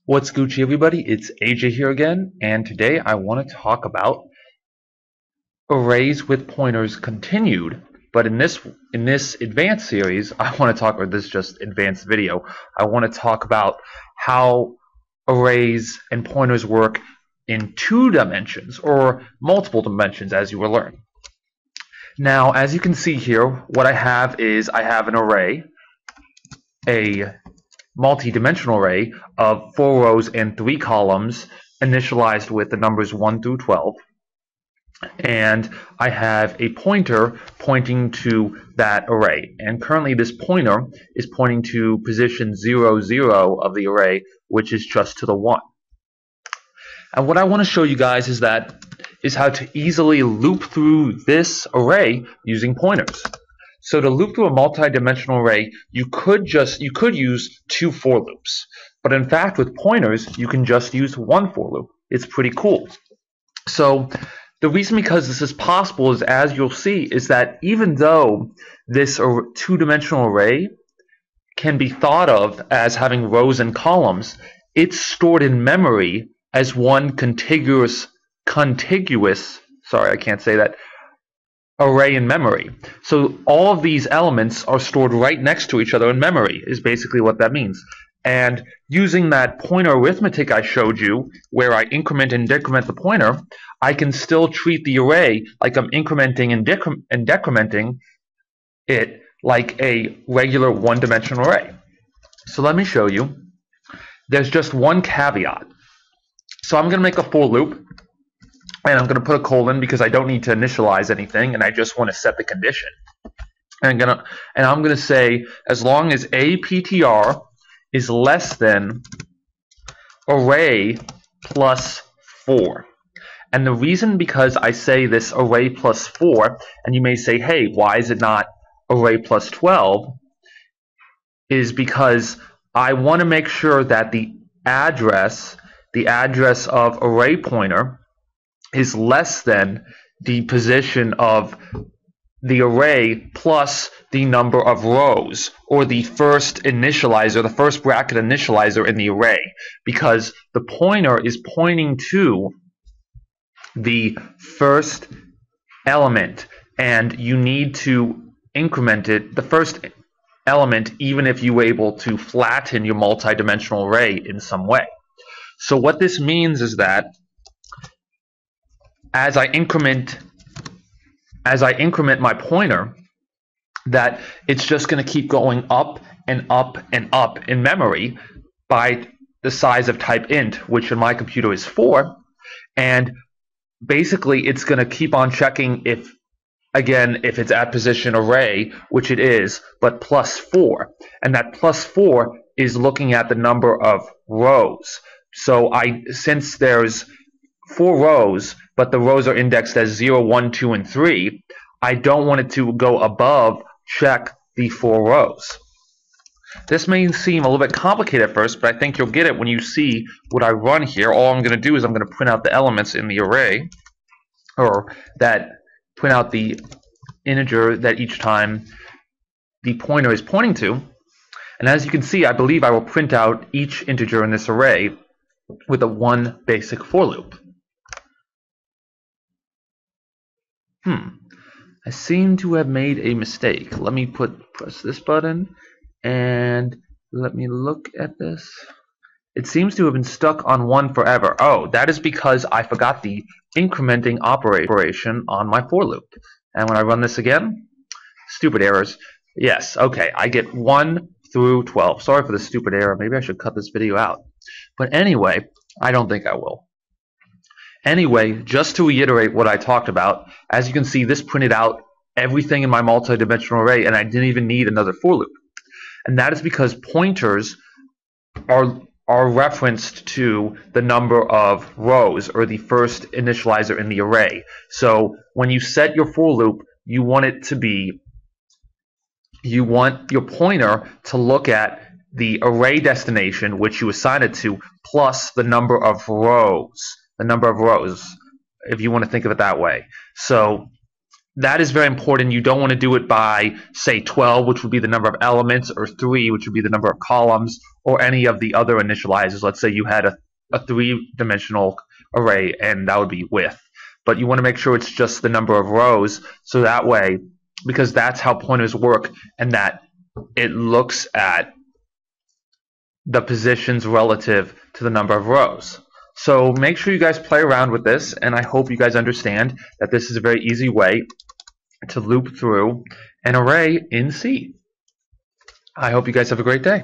What's Gucci, everybody? It's AJ here again, and today I want to talk about arrays with pointers continued. But in this advanced series, I want to talk, or this just advanced video, I want to talk about how arrays and pointers work in 2 dimensions or multiple dimensions, as you will learn. Now, as you can see here, what I have is I have an array, a multi-dimensional array of 4 rows and 3 columns initialized with the numbers 1 through 12, and I have a pointer pointing to that array, and currently this pointer is pointing to position 0, 0 of the array, which is just to the 1. And what I want to show you guys is how to easily loop through this array using pointers. So to loop through a multi-dimensional array, you could use 2 for loops. But in fact, with pointers, you can just use 1 for loop. It's pretty cool. So the reason because this is possible is, as you'll see, is that even though this 2-dimensional array can be thought of as having rows and columns, it's stored in memory as one contiguous, sorry, I can't say that, array in memory. So all of these elements are stored right next to each other in memory, is basically what that means. And using that pointer arithmetic I showed you, where I increment and decrement the pointer, I can still treat the array like I'm incrementing and decrementing it like a regular 1-dimensional array. So let me show you. There's just one caveat. So I'm going to make a for loop, and I'm going to put a colon because I don't need to initialize anything, and I just want to set the condition. And I'm going to say, as long as APTR is less than array plus 4. And the reason because I say this array plus 4, and you may say, hey, why is it not array plus 12, is because I want to make sure that the address of array pointer is less than the position of the array plus the number of rows, or the first initializer, the first bracket initializer in the array, because the pointer is pointing to the first element, and you need to increment it, the first element, even if you were able to flatten your multi-dimensional array in some way. So what this means is that as I increment my pointer, that it's just going to keep going up and up and up in memory by the size of type int, which in my computer is 4, and basically it's going to keep on checking if it's at position array, which it is, but plus 4, and that plus 4 is looking at the number of rows. So since there's 4 rows, but the rows are indexed as 0, 1, 2, and 3, I don't want it to go above check the 4 rows. This may seem a little bit complicated at first, but I think you'll get it when you see what I run here. All I'm going to do is I'm going to print out the elements in the array, or print out the integer that each time the pointer is pointing to. And as you can see, I believe I will print out each integer in this array with a 1 basic for loop. I seem to have made a mistake. Let me press this button and let me look at this. It seems to have been stuck on 1 forever. Oh, that is because I forgot the incrementing operation on my for loop. And when I run this again, stupid errors. Yes, okay, I get 1 through 12. Sorry for the stupid error. Maybe I should cut this video out. But anyway, I don't think I will. Anyway, just to reiterate what I talked about, as you can see, this printed out everything in my multi-dimensional array, and I didn't even need another for loop. And that is because pointers are referenced to the number of rows, or the first initializer in the array. So when you set your for loop, you want your pointer to look at the array destination, which you assign it to, plus the number of rows. If you want to think of it that way. So that is very important. You don't want to do it by, say, 12, which would be the number of elements, or 3, which would be the number of columns, or any of the other initializers. Let's say you had a three-dimensional array, and that would be width. But you want to make sure it's just the number of rows, so that way, because that's how pointers work, and that it looks at the positions relative to the number of rows. So make sure you guys play around with this, and I hope you guys understand that this is a very easy way to loop through an array in C. I hope you guys have a great day.